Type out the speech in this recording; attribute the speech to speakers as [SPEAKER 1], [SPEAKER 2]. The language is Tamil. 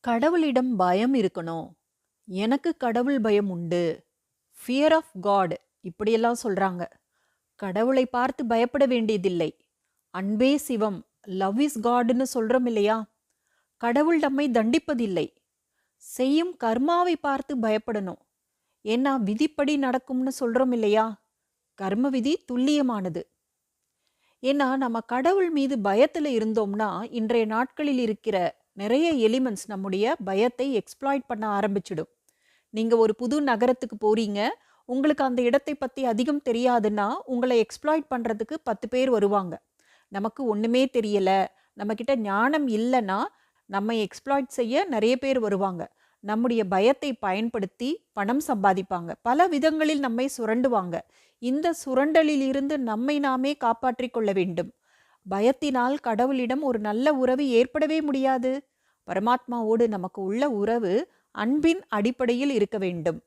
[SPEAKER 1] கடவுளிடம் பயம் இருக்கணும். எனக்கு கடவுள் பயம் உண்டு. ஃபியர் ஆஃப் காட் இப்படியெல்லாம் சொல்றாங்க. கடவுளை பார்த்து பயப்பட வேண்டியதில்லை. அன்பே சிவம், லவ் இஸ் காட்னு சொல்றோம் இல்லையா? கடவுள் நம்மை தண்டிப்பதில்லை. செய்யும் கர்மாவை பார்த்து பயப்படணும். ஏன்னா விதிப்படி நடக்கும்னு சொல்றோம் இல்லையா? கர்ம விதி துல்லியமானது. ஏன்னா நம்ம கடவுள் மீது பயத்துல இருந்தோம்னா இன்றைய நாட்களில் இருக்கிற நிறைய எலிமெண்ட்ஸ் நம்முடைய பயத்தை எக்ஸ்ப்ளாய்ட் பண்ண ஆரம்பிச்சிடும். நீங்க ஒரு புது நகரத்துக்கு போறீங்க. உங்களுக்கு அந்த இடத்தை பத்தி அதிகம் தெரியாதுன்னா உங்களை எக்ஸ்ப்ளாய்ட் பண்றதுக்கு 10 பேர் வருவாங்க. நமக்கு ஒண்ணுமே தெரியல, நம்மக்கிட்ட ஞானம் இல்லைன்னா நம்மை எக்ஸ்ப்ளாய்ட் செய்ய நிறைய பேர் வருவாங்க. நம்முடைய பயத்தை பயன்படுத்தி பணம் சம்பாதிப்பாங்க. பல விதங்களில் நம்மை சுரண்டுவாங்க. இந்த சுரண்டலில் இருந்து நம்மை நாமே காப்பாற்றிக் கொள்ள வேண்டும். பயத்தினால் கடவுளிடம் ஒரு நல்ல உறவு ஏற்படவே முடியாது. பரமாத்மாவோடு நமக்கு உள்ள உறவு அன்பின் அடிப்படையில் இருக்க வேண்டும்.